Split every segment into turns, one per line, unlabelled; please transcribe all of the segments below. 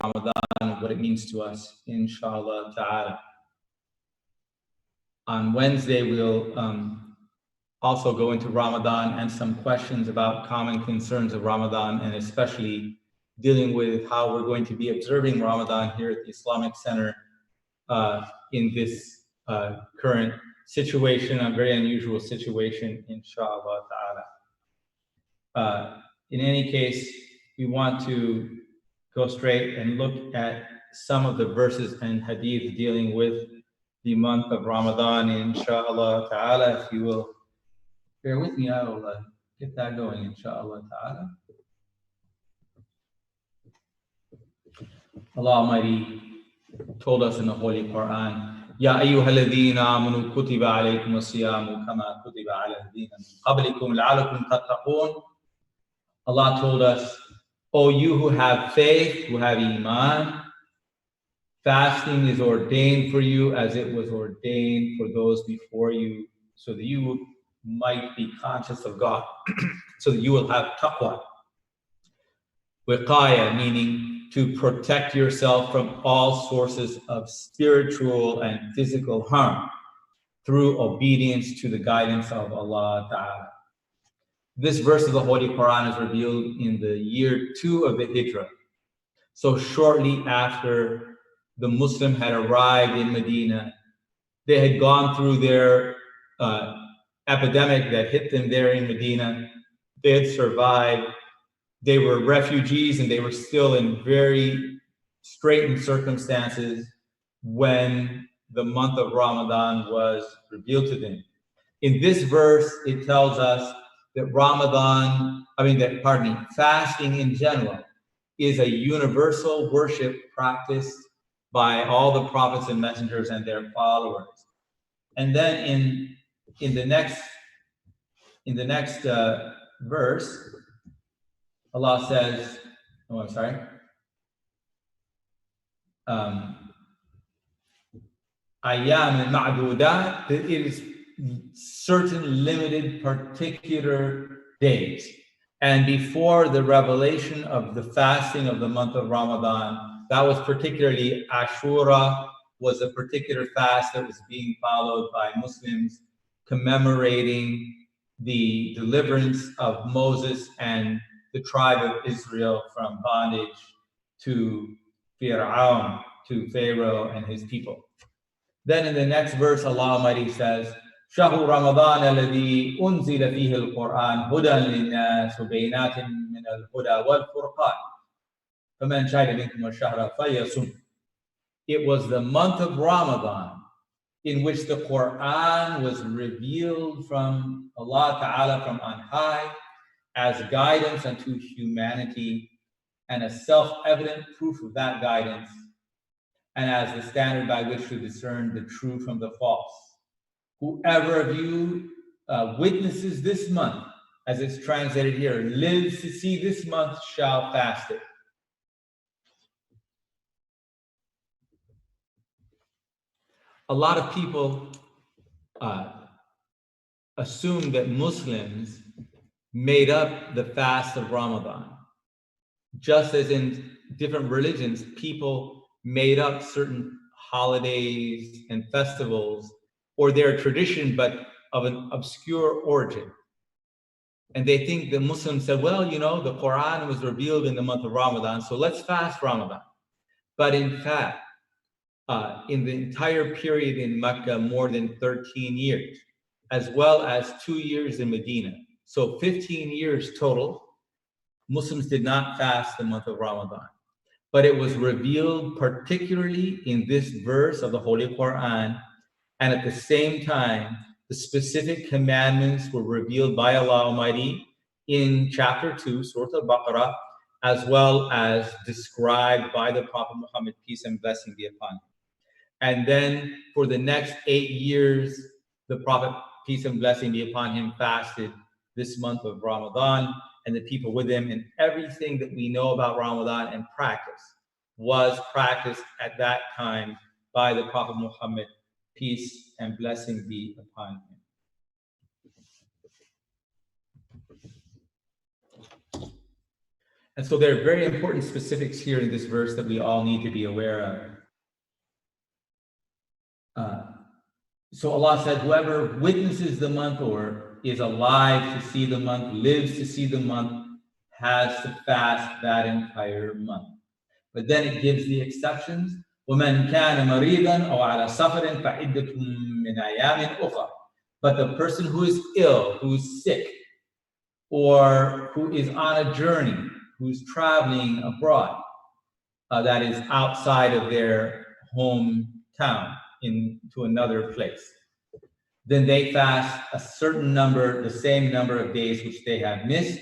Ramadan, what it means to us, inshallah ta'ala. On Wednesday, we'll also go into Ramadan and some questions about common concerns of Ramadan, and especially dealing with how we're going to be observing Ramadan here at the Islamic Center in this current situation, a very unusual situation, inshallah ta'ala. In any case, we want to go straight and look at some of the verses and hadith dealing with the month of Ramadan, inshallah ta'ala. If you will bear with me, I will get that going, inshallah ta'ala. Allah Almighty told us in the Holy Quran, Ya ayyuhalladhina amanu kutiba alaykum as-siyamu kama kutiba ala alladhina min qablikum la'allakum tattaqun. Allah told us, O you who have faith, who have iman, fasting is ordained for you as it was ordained for those before you, so that you might be conscious of God, so that you will have taqwa. Wiqaya, meaning to protect yourself from all sources of spiritual and physical harm through obedience to the guidance of Allah Ta'ala. This verse of the Holy Quran is revealed in the year 2 of the Hijrah. So shortly after the Muslim had arrived in Medina, they had gone through their epidemic that hit them there in Medina. They had survived. They were refugees and they were still in very straitened circumstances when the month of Ramadan was revealed to them. In this verse, it tells us that fasting in general is a universal worship practiced by all the prophets and messengers and their followers. And then in the next verse, Allah says, Ayyam al-ma'dudat, that it is certain limited particular days. And before the revelation of the fasting of the month of Ramadan, that was particularly Ashura, was a particular fast that was being followed by Muslims commemorating the deliverance of Moses and the tribe of Israel from bondage to Fir'aun, to Pharaoh and his people. Then in the next verse, Allah Almighty says, شهر رمضان الذي أنزل فيه القرآن هدى للناس وبينات من الهدى والفرقان فمن شهد منكم الشهر فليصم. It was the month of Ramadan in which the Quran was revealed from Allah Ta'ala from on high as guidance unto humanity and a self-evident proof of that guidance, and as the standard by which to discern the true from the false. Whoever of you witnesses this month, as it's translated here, lives to see this month shall fast it. A lot of people assume that Muslims made up the fast of Ramadan. Just as in different religions, people made up certain holidays and festivals or their tradition, but of an obscure origin. And they think the Muslims said, well, you know, the Quran was revealed in the month of Ramadan, so let's fast Ramadan. But in fact, in the entire period in Mecca, more than 13 years, as well as 2 years in Medina, so 15 years total, Muslims did not fast the month of Ramadan. But it was revealed particularly in this verse of the Holy Quran, and at the same time, the specific commandments were revealed by Allah Almighty in chapter 2, Surah Al-Baqarah, as well as described by the Prophet Muhammad, peace and blessing be upon him. And then for the next 8 years, the Prophet, peace and blessing be upon him, fasted this month of Ramadan, and the people with him, and everything that we know about Ramadan and practice was practiced at that time by the Prophet Muhammad, peace and blessing be upon him. And so there are very important specifics here in this verse that we all need to be aware of. So Allah said, whoever witnesses the month or is alive to see the month, lives to see the month, has to fast that entire month. But then it gives the exceptions. وَمَنْ كَانَ مَرِيضًا أَوْ عَلَى سَفَرٍ فَعِدَّةٌ مِّنْ أَيَّامٍ أُخَرَ. But the person who is ill, who's sick, or who is on a journey, who's traveling abroad, that is outside of their hometown into another place, then they fast a certain number, the same number of days which they have missed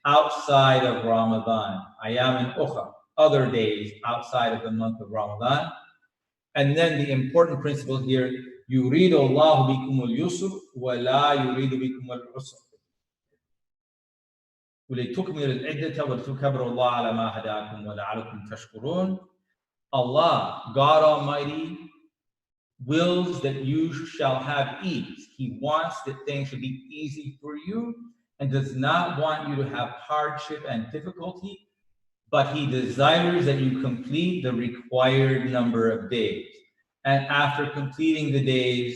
outside of Ramadan. Ayam ukhra, other days outside of the month of Ramadan. And then the important principle here, يُرِيدُ اللَّهُ بِكُمُ الْيُسْرَ وَلَا يُرِيدُ بِكُمُ الْعُسْرَ وَلِتُكْمِلُوا الْعِدَّةَ وَلِتُكَبِّرُوا اللَّهَ عَلَى مَا هَدَاكُمْ وَلَعَلَّكُمْ تَشْكُرُونَ. Allah, God Almighty, wills that you shall have ease. He wants that things should be easy for you and does not want you to have hardship and difficulty, but He desires that you complete the required number of days. And after completing the days,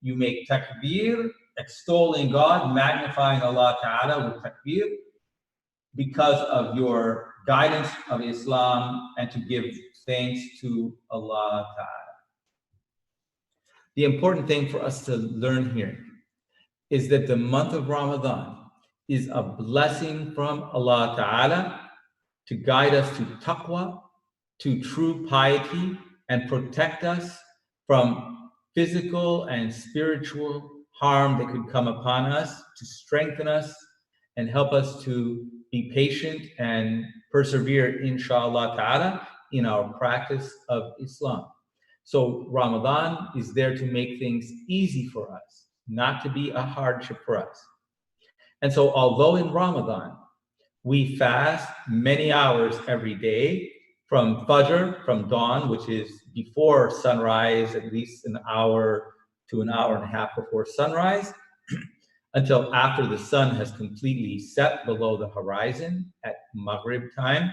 you make takbir, extolling God, magnifying Allah Ta'ala with takbir, because of your guidance of Islam and to give thanks to Allah Ta'ala. The important thing for us to learn here is that the month of Ramadan is a blessing from Allah Ta'ala to guide us to taqwa, to true piety, and protect us from physical and spiritual harm that could come upon us, to strengthen us and help us to be patient and persevere, inshallah ta'ala, in our practice of Islam. So Ramadan is there to make things easy for us, not to be a hardship for us. And so although in Ramadan, we fast many hours every day, from Fajr, from dawn, which is before sunrise, at least an hour to an hour and a half before sunrise, until after the sun has completely set below the horizon at Maghrib time.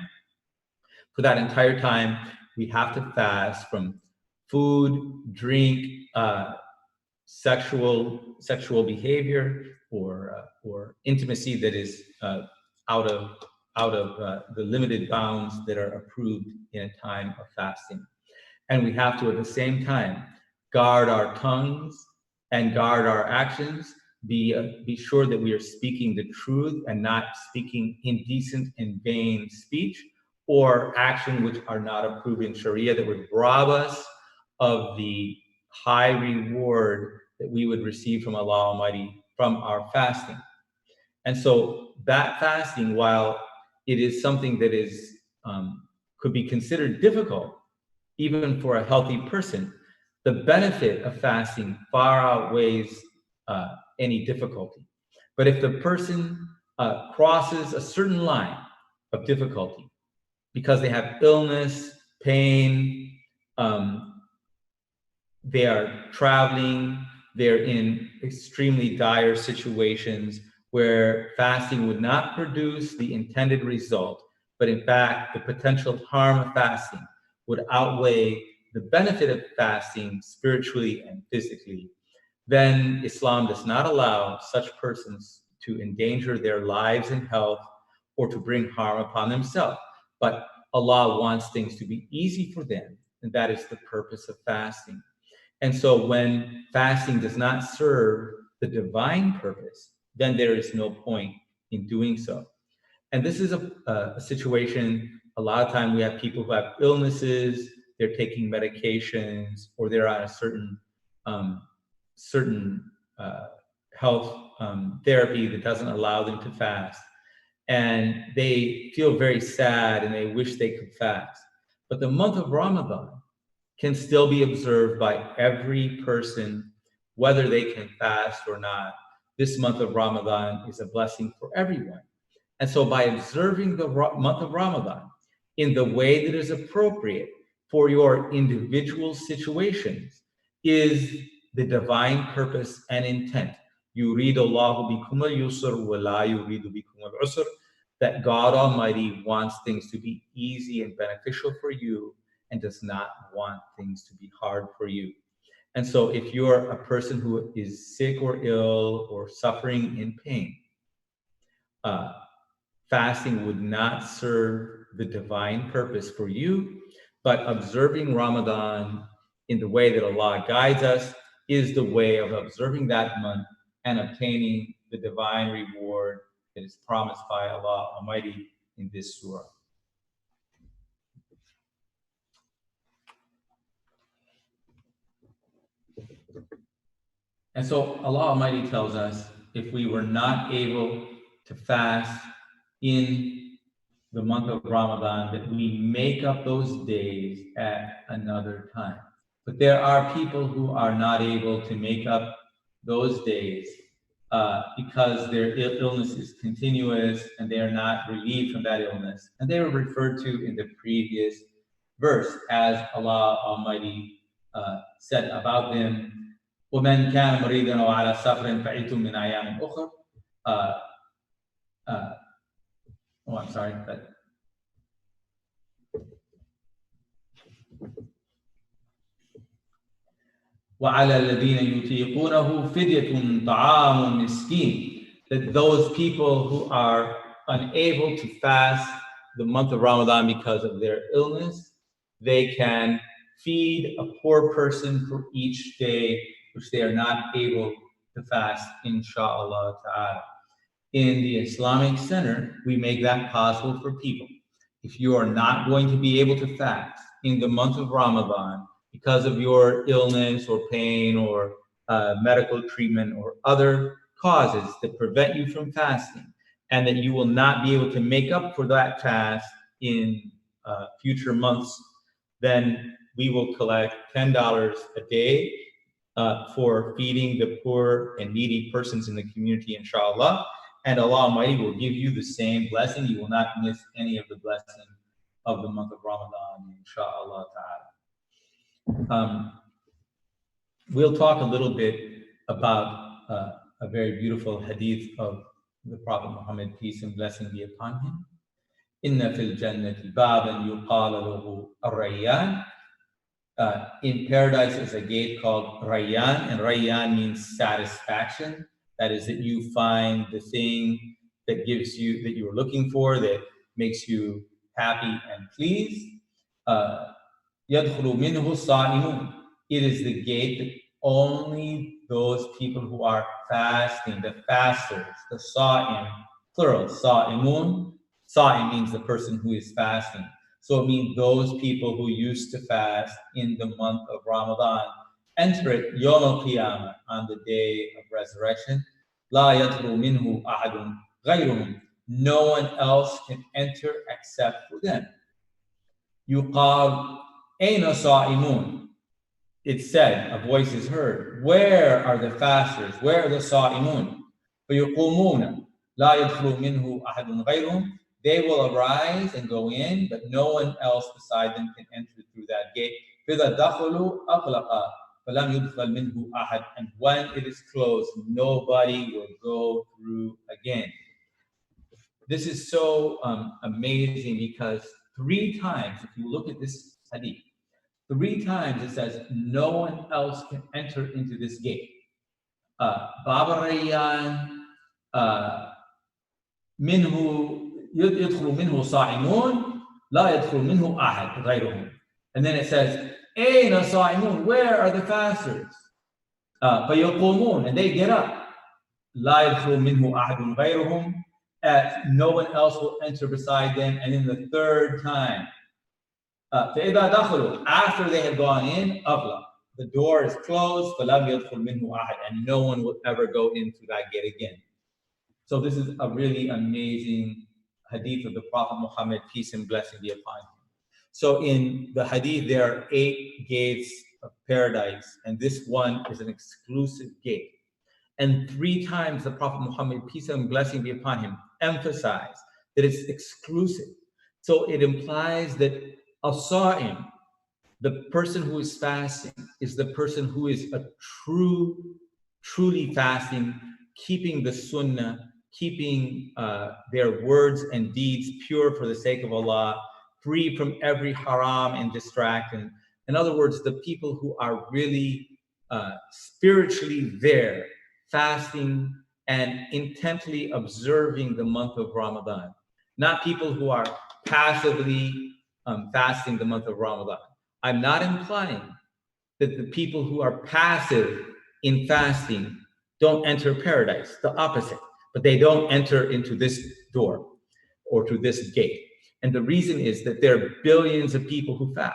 For that entire time, we have to fast from food, drink, sexual behavior, or intimacy that is out of the limited bounds that are approved in a time of fasting. And we have to, at the same time, guard our tongues and guard our actions, be sure that we are speaking the truth and not speaking indecent and vain speech or action which are not approved in Sharia that would rob us of the high reward that we would receive from Allah Almighty from our fasting. And so that fasting, while it is something that is could be considered difficult, even for a healthy person, the benefit of fasting far outweighs any difficulty. But if the person crosses a certain line of difficulty because they have illness, pain, they are traveling, they're in extremely dire situations where fasting would not produce the intended result, but in fact, the potential harm of fasting would outweigh the benefit of fasting spiritually and physically, then Islam does not allow such persons to endanger their lives and health or to bring harm upon themselves. But Allah wants things to be easy for them, and that is the purpose of fasting. And so when fasting does not serve the divine purpose, then there is no point in doing so. And this is a situation, a lot of time we have people who have illnesses, they're taking medications, or they're on a certain health therapy that doesn't allow them to fast. And they feel very sad and they wish they could fast. But the month of Ramadan can still be observed by every person, whether they can fast or not. This month of Ramadan is a blessing for everyone. And so by observing the month of Ramadan in the way that is appropriate for your individual situations is the divine purpose and intent. يُرِيدُ اللَّهُ بِكُمُ الْيُسْرَ وَلَا يُرِيدُ بِكُمُ الْعُسْرَ. that God Almighty wants things to be easy and beneficial for you and does not want things to be hard for you. And so if you're a person who is sick or ill or suffering in pain, fasting would not serve the divine purpose for you, but observing Ramadan in the way that Allah guides us is the way of observing that month and obtaining the divine reward that is promised by Allah Almighty in this surah. And so Allah Almighty tells us if we were not able to fast in the month of Ramadan, that we make up those days at another time. But there are people who are not able to make up those days because their illness is continuous and they are not relieved from that illness. And they were referred to in the previous verse as Allah Almighty said about them, وَمَنْ كَانَ مَرِيضًا أَوْ عَلَى سَفَرٍ فَعِدَّةٌ مِنْ أَيَّامٍ أُخَرَ. I'm sorry. وَعَلَى الَّذِينَ يُطِيقُونَهُ فِدْيَةٌ طَعَامٌ مِسْكِينٌ. That those people who are unable to fast the month of Ramadan because of their illness, they can feed a poor person for each day which they are not able to fast, inshallah ta'ala. In the Islamic Center, we make that possible for people. If you are not going to be able to fast in the month of Ramadan because of your illness or pain or medical treatment or other causes that prevent you from fasting, and that you will not be able to make up for that fast in future months, then we will collect $10 a day for feeding the poor and needy persons in the community, inshallah. And Allah Almighty will give you the same blessing. You will not miss any of the blessing of the month of Ramadan, inshallah ta'ala. We'll talk a little bit about a very beautiful hadith of the Prophet Muhammad, peace and blessing be upon him. Inna fil jannati baban yuqala lahu ar-rayyan. In paradise is a gate called Rayyan, and Rayyan means satisfaction. That is, that you find the thing that gives you, that you are looking for, that makes you happy and pleased. يَدْخُلُ مِنْهُ الصَّائِمُونَ. It is the gate that only those people who are fasting, the fasters, the sa'im, plural, sa'imun. Sa'im means the person who is fasting. So it means those people who used to fast in the month of Ramadan enter it Yawm al-Qiyamah, on the day of resurrection. La yadkhulu minhu ahadun ghayruhum. No one else can enter except for them. Yuqal ayna sa'imun. It said, a voice is heard, where are the fasters? Where are the sa'imun? فَيُقُومُونَ لَا يَدْخُلُ مِنْهُ أَحَدٌ غَيْرُهُم. They will arise and go in, but no one else beside them can enter through that gate. فَإِذَا دَخَلُوا أَغْلَقَ فَلَمْ يُدْخَلْ مِنْهُ أَحَدٌ. And when it is closed, nobody will go through again. This is so amazing because 3 times, if you look at this hadith, 3 times it says no one else can enter into this gate. Baba Rayyan, minhu يدخل منه صائمون لا يدخل منه أحد غيرهم. And then it says أين صائمون, where are the fasters? فيقومون, and they get up. لا يدخل منه أحد غيرهم, no one else will enter beside them. And then the 3rd time, فإذا دخلوا, after they have gone in, أغلق, the door is closed, فلم يدخل منه أحد, and no one will ever go into that gate again. So this is a really amazing hadith of the Prophet Muhammad, peace and blessing be upon him. So in the hadith, there are 8 gates of paradise, and this one is an exclusive gate. And 3 times the Prophet Muhammad, peace and blessing be upon him, emphasized that it's exclusive. So it implies that as-sa'im, the person who is fasting, is the person who is a truly fasting, keeping the sunnah keeping their words and deeds pure for the sake of Allah, free from every haram and distraction. In other words, the people who are really spiritually there, fasting and intently observing the month of Ramadan, not people who are passively fasting the month of Ramadan. I'm not implying that the people who are passive in fasting don't enter paradise, the opposite, but they don't enter into this door or to this gate. And the reason is that there are billions of people who fast.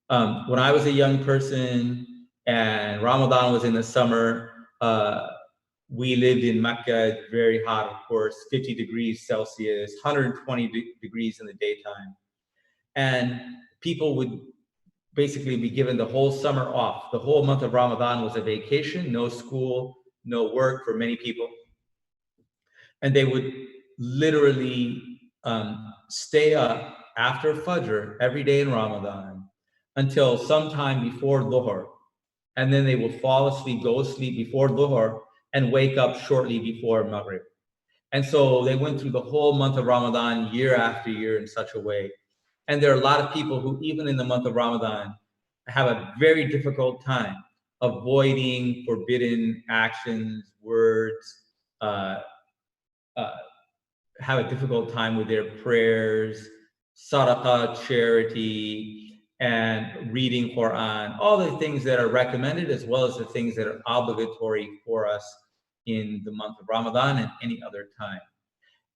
When I was a young person and Ramadan was in the summer, we lived in Mecca, very hot, of course, 50 degrees Celsius, 120 degrees in the daytime. And people would basically be given the whole summer off. The whole month of Ramadan was a vacation, no school, no work for many people. And they would literally stay up after Fajr every day in Ramadan until sometime before Dhuhr. And then they will fall asleep, go to sleep before Dhuhr, and wake up shortly before Maghrib. And so they went through the whole month of Ramadan year after year in such a way. And there are a lot of people who, even in the month of Ramadan, have a very difficult time avoiding forbidden actions, words, have a difficult time with their prayers, sadaqah, charity, and reading Quran, all the things that are recommended, as well as the things that are obligatory for us in the month of Ramadan and any other time.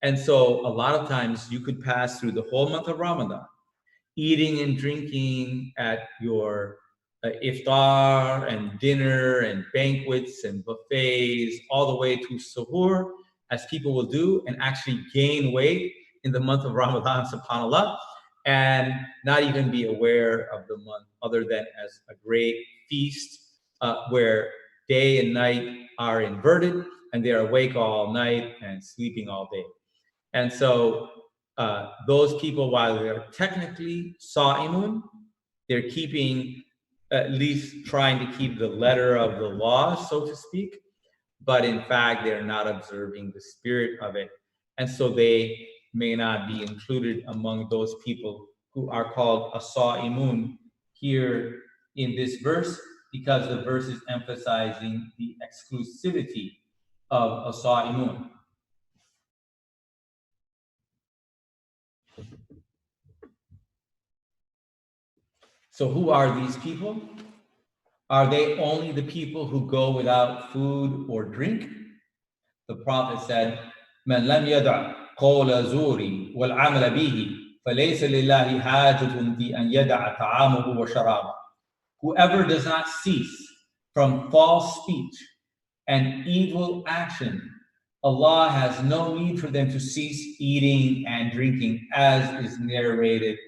And so a lot of times you could pass through the whole month of Ramadan, eating and drinking at your iftar and dinner and banquets and buffets, all the way to suhoor, as people will do, and actually gain weight in the month of Ramadan, subhanAllah, and not even be aware of the month other than as a great feast where day and night are inverted and they are awake all night and sleeping all day. And so those people, while they're technically sa'imun, they're keeping, at least trying to keep the letter of the law, so to speak, but in fact, they're not observing the spirit of it. And so they may not be included among those people who are called as-sa'imun here in this verse, because the verse is emphasizing the exclusivity of as-sa'imun. So who are these people? Are they only the people who go without food or drink? The Prophet said, "Man lam yada' qawla zuri wal 'amala bihi, falaysa lillahi hajatun fi an yada'a ta'amahu wa sharaba." Whoever does not cease from false speech and evil action, Allah has no need for them to cease eating and drinking, as is narrated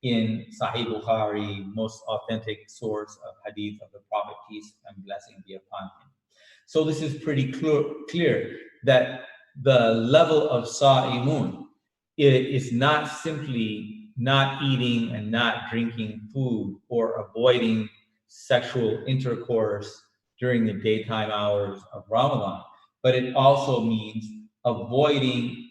in Sahih Bukhari, most authentic source of hadith of the Prophet, peace and blessing be upon him. So this is pretty clear that the level of sa'imun is not simply not eating and not drinking food or avoiding sexual intercourse during the daytime hours of Ramadan, but it also means avoiding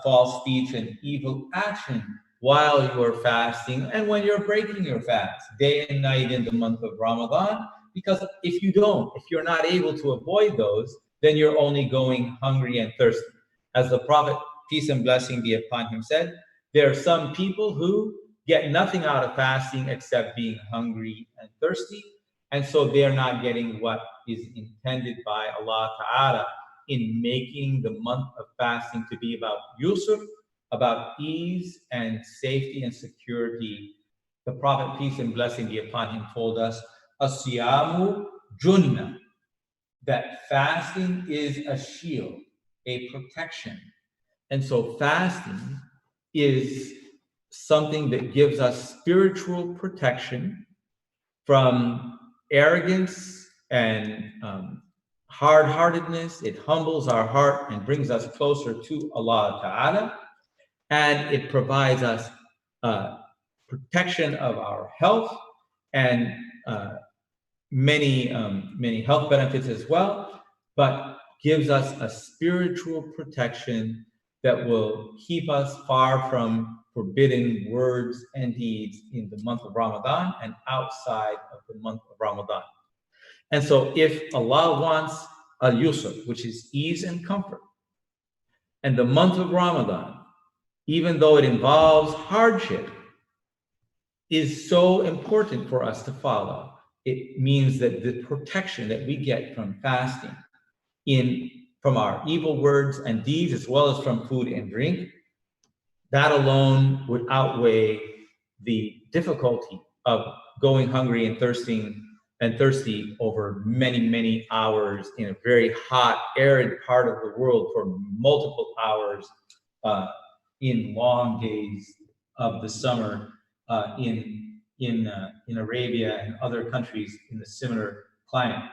false speech and evil action while you are fasting and when you're breaking your fast, day and night in the month of Ramadan. Because if you're not able to avoid those, then you're only going hungry and thirsty. As the Prophet, peace and blessing be upon him, said, there are some people who get nothing out of fasting except being hungry and thirsty. And so they're not getting what is intended by Allah Ta'ala in making the month of fasting to be about yusr, about ease and safety and security. The Prophet, peace and blessing be upon him, told us, "As-siyamu junnah," that fasting is a shield, a protection. And so fasting is something that gives us spiritual protection from arrogance and hard-heartedness. It humbles our heart and brings us closer to Allah Ta'ala. And it provides us protection of our health and many health benefits as well. But gives us a spiritual protection that will keep us far from forbidden words and deeds in the month of Ramadan and outside of the month of Ramadan. And so if Allah wants al-yusr, which is ease and comfort, and the month of Ramadan, even though it involves hardship, is so important for us to follow, it means that the protection that we get from fasting from our evil words and deeds, as well as from food and drink, that alone would outweigh the difficulty of going hungry and thirsty over many, many hours in a very hot, arid part of the world for multiple hours in long days of the summer in Arabia and other countries in the similar climate.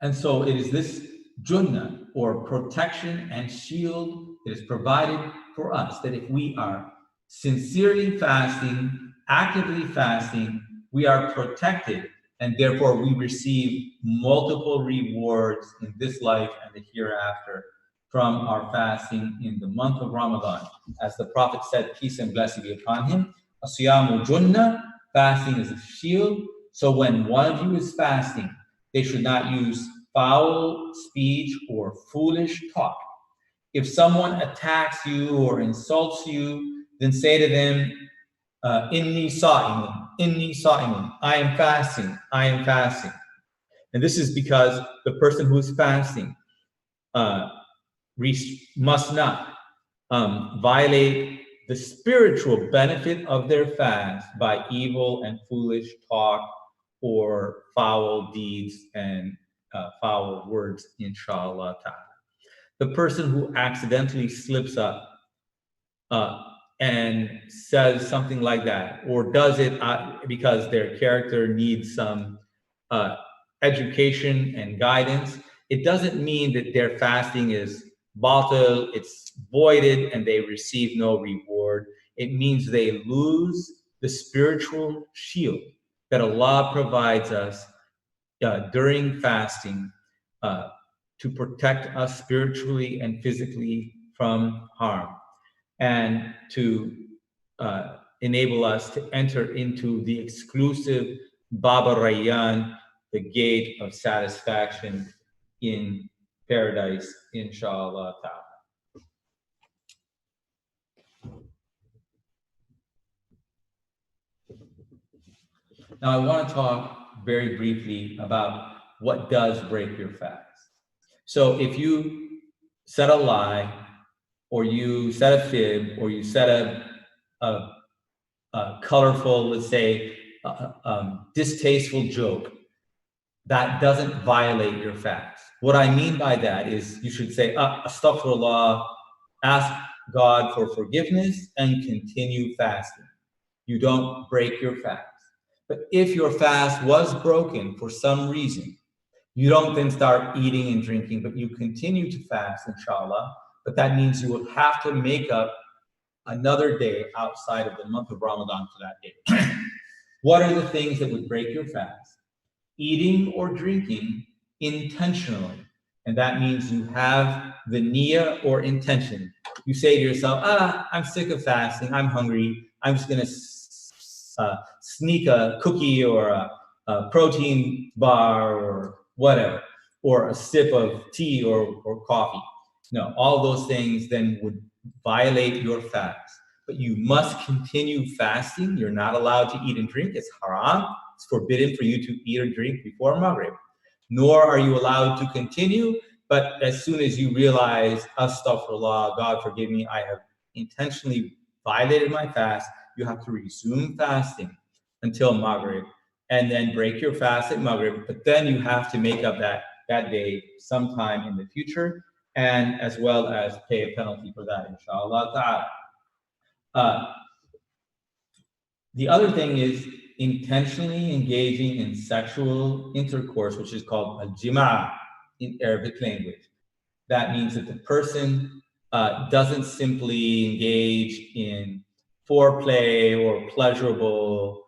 And so it is this junnah, or protection and shield, that is provided for us, that if we are sincerely fasting, actively fasting, we are protected, and therefore we receive multiple rewards in this life and the hereafter from our fasting in the month of Ramadan. As the Prophet said, peace and blessing be upon him, as-siyamu junnah, fasting is a shield. So when one of you is fasting, they should not use foul speech or foolish talk. If someone attacks you or insults you, then say to them, inni sa'imun, I am fasting, I am fasting. And this is because the person who is fasting must not violate the spiritual benefit of their fast by evil and foolish talk or foul deeds and foul words, inshallah ta'ala. The person who accidentally slips up and says something like that, or does it because their character needs some education and guidance, it doesn't mean that their fasting is batil, it's voided, and they receive no reward. It means they lose the spiritual shield that Allah provides us during fasting to protect us spiritually and physically from harm, and to enable us to enter into the exclusive Bab al-Rayyan, the gate of satisfaction in paradise, inshallah ta'ala. Now, I want to talk very briefly about what does break your fast. So if you said a lie, or you said a fib, or you said a colorful, let's say, distasteful joke, that doesn't violate your fast. What I mean by that is you should say, astaghfirullah, ask God for forgiveness, and continue fasting. You don't break your fast. But if your fast was broken for some reason, you don't then start eating and drinking, but you continue to fast, inshallah. But that means you will have to make up another day outside of the month of Ramadan for that day. What are the things that would break your fast? Eating or drinking intentionally. And that means you have the niyyah or intention. You say to yourself, I'm sick of fasting, I'm hungry, I'm just going to sneak a cookie or a protein bar or whatever, or a sip of tea or coffee. No, all those things then would violate your fast. But you must continue fasting. You're not allowed to eat and drink. It's haram. It's forbidden for you to eat or drink before Maghrib. Nor are you allowed to continue, but as soon as you realize, astaghfirullah, God forgive me, I have intentionally violated my fast, you have to resume fasting until Maghrib, and then break your fast at Maghrib. But then you have to make up that day sometime in the future, and as well as pay a penalty for that, inshallah ta'ala. The other thing is intentionally engaging in sexual intercourse, which is called al-jima' in Arabic language. That means that the person doesn't simply engage in foreplay or pleasurable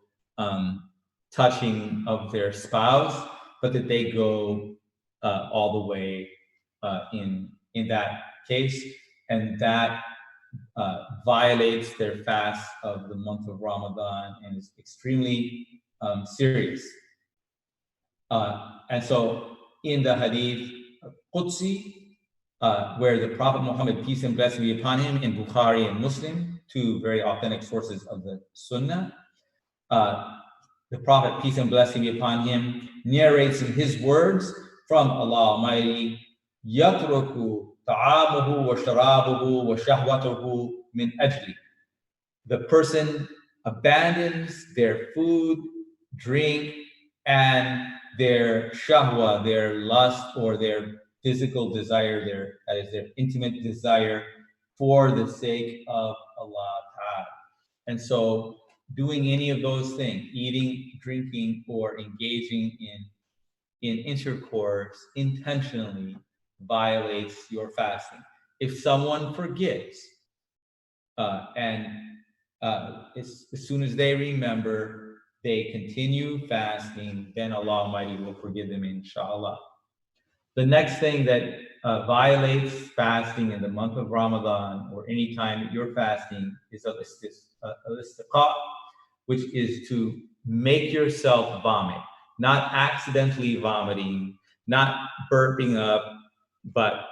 touching of their spouse, but that they go all the way in that case, and that violates their fast of the month of Ramadan and is extremely serious. And so in the hadith Qudsi, where the Prophet Muhammad, peace and blessing be upon him, in Bukhari and Muslim, two very authentic sources of the Sunnah, the Prophet, peace and blessing be upon him, narrates in his words from Allah Almighty, يَتْرُكُ طَعَامُهُ وَشَرَابُهُ وَشَهْوَتُهُ مِنْ أَجْلِ. The person abandons their food, drink, and their shahwa, their lust or their physical desire, that is their intimate desire, for the sake of Allah Ta'ala. And so doing any of those things, eating, drinking, or engaging in intercourse intentionally violates your fasting. If someone forgets as soon as they remember, they continue fasting, then Allah Almighty will forgive them, inshallah. The next thing that violates fasting in the month of Ramadan or any time that you're fasting is al-istiqa, which is to make yourself vomit, not accidentally vomiting, not burping up, but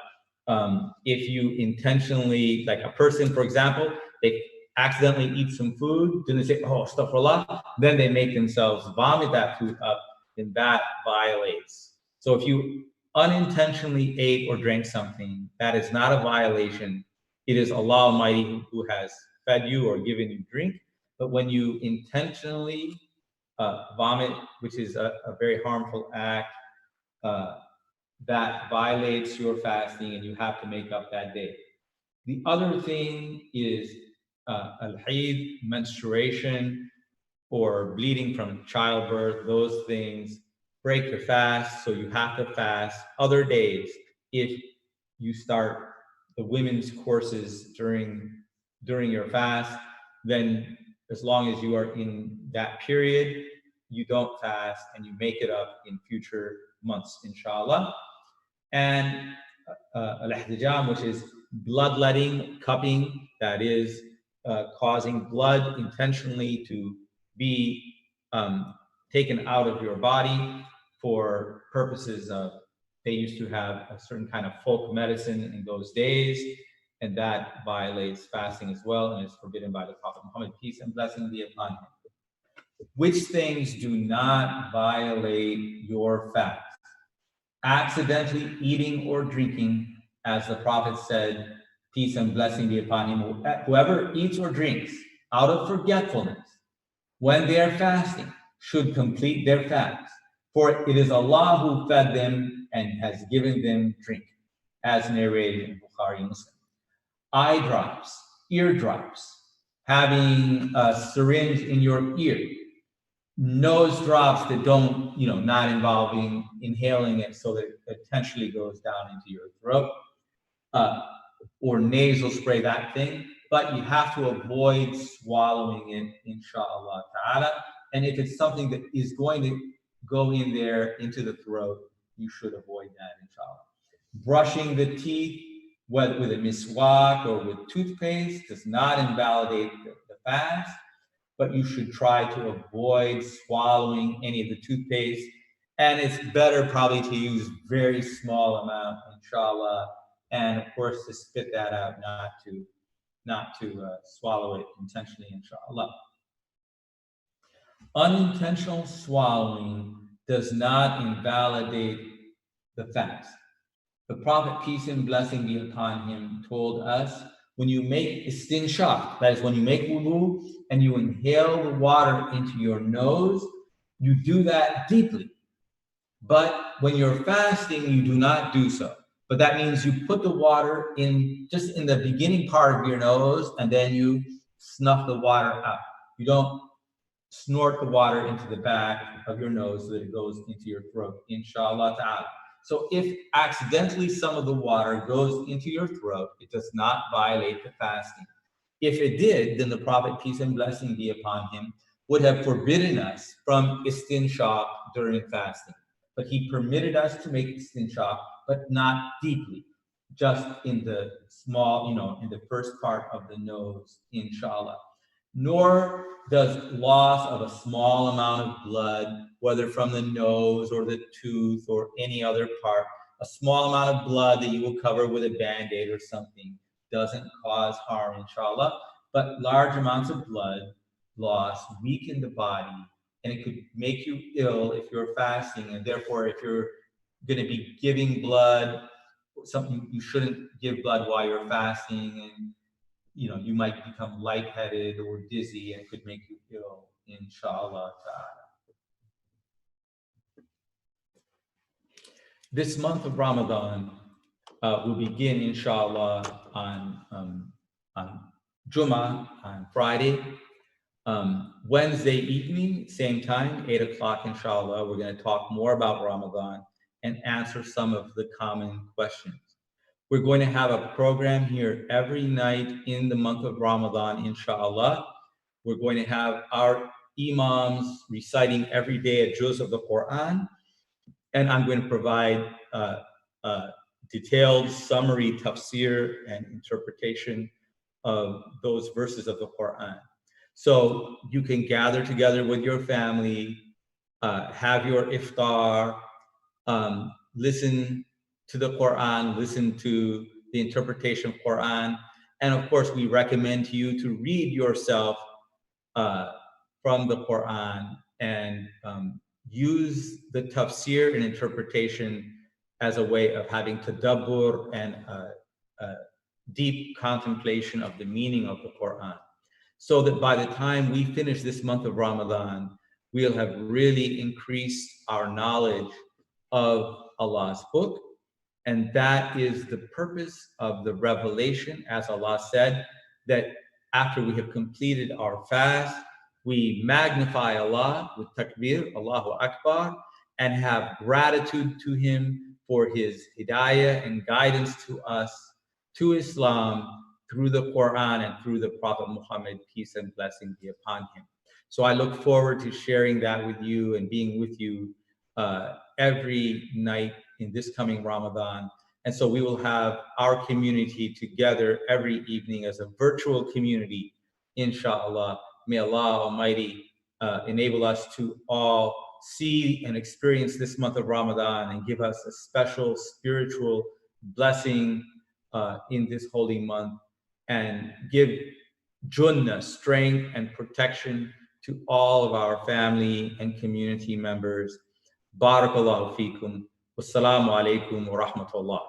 if you intentionally, like a person, for example, they accidentally eat some food, then they say, oh, astaghfirullah, then they make themselves vomit that food up, then that violates. So if you unintentionally ate or drank something, that is not a violation. It is Allah Almighty who has fed you or given you drink. But when you intentionally vomit, which is a very harmful act, that violates your fasting and you have to make up that day. The other thing is al-hayd, menstruation, or bleeding from childbirth. Those things break the fast, so you have to fast other days. If you start the women's courses during your fast, then as long as you are in that period, you don't fast and you make it up in future months, inshallah. And al-ihtijam, which is bloodletting, cupping, that is causing blood intentionally to be taken out of your body for purposes of, they used to have a certain kind of folk medicine in those days, and that violates fasting as well, and is forbidden by the Prophet Muhammad, peace and blessing be upon him. Which things do not violate your fast? Accidentally eating or drinking, as the Prophet said, peace and blessing be upon him. Whoever eats or drinks out of forgetfulness when they are fasting should complete their fast, for it is Allah who fed them and has given them drink, as narrated in Bukhari and Muslim. Eye drops, ear drops, having a syringe in your ear, nose drops that don't, not involving inhaling it so that it potentially goes down into your throat, or nasal spray, that thing, but you have to avoid swallowing it, inshallah ta'ala. And if it's something that is going to go in there into the throat, you should avoid that, inshallah. Brushing the teeth, whether with a miswak or with toothpaste, does not invalidate the fast, but you should try to avoid swallowing any of the toothpaste. And it's better probably to use very small amount, inshallah, and of course to spit that out, not to swallow it intentionally, inshallah. Unintentional swallowing does not invalidate the fast. The Prophet, peace and blessing be upon him, told us, when you make istinshaq, that is when you make wudu and you inhale the water into your nose, you do that deeply. But when you're fasting, you do not do so. But that means you put the water in just in the beginning part of your nose, and then you snuff the water out. You don't snort the water into the back of your nose so that it goes into your throat, inshallah ta'ala. So if accidentally some of the water goes into your throat, it does not violate the fasting. If it did, then the Prophet, peace and blessing be upon him, would have forbidden us from istinshaq during fasting. but he permitted us to make istinsha, but not deeply, just in the small, in the first part of the nose, inshallah. Nor does loss of a small amount of blood, whether from the nose or the tooth or any other part, a small amount of blood that you will cover with a Band-Aid or something doesn't cause harm, inshallah. But large amounts of blood loss weaken the body, and it could make you ill if you're fasting, and therefore if you're going to be giving blood, something you shouldn't give blood while you're fasting, and you might become lightheaded or dizzy, and it could make you ill, inshallah ta'ala. This month of Ramadan will begin, inshallah, on Jummah, on Friday. Wednesday evening, same time, 8 o'clock, inshallah, we're going to talk more about Ramadan and answer some of the common questions. We're going to have a program here every night in the month of Ramadan, inshallah. We're going to have our imams reciting every day a juz of the Quran, and I'm going to provide detailed summary, tafsir, and interpretation of those verses of the Quran. So you can gather together with your family, have your iftar, listen to the Quran, listen to the interpretation of Quran. And of course, we recommend to you to read yourself from the Quran and use the tafsir and interpretation as a way of having tadabbur and deep contemplation of the meaning of the Quran, so that by the time we finish this month of Ramadan, we'll have really increased our knowledge of Allah's book. And that is the purpose of the revelation, as Allah said, that after we have completed our fast, we magnify Allah with takbir, Allahu Akbar, and have gratitude to Him for His hidayah and guidance to us, to Islam, through the Quran and through the Prophet Muhammad, peace and blessing be upon him. So I look forward to sharing that with you and being with you every night in this coming Ramadan. And so we will have our community together every evening as a virtual community, inshallah. May Allah Almighty enable us to all see and experience this month of Ramadan and give us a special spiritual blessing in this holy month, and give Junnah, strength and protection to all of our family and community members. Barakallahu feekum. Wassalamu alaikum wa rahmatullah.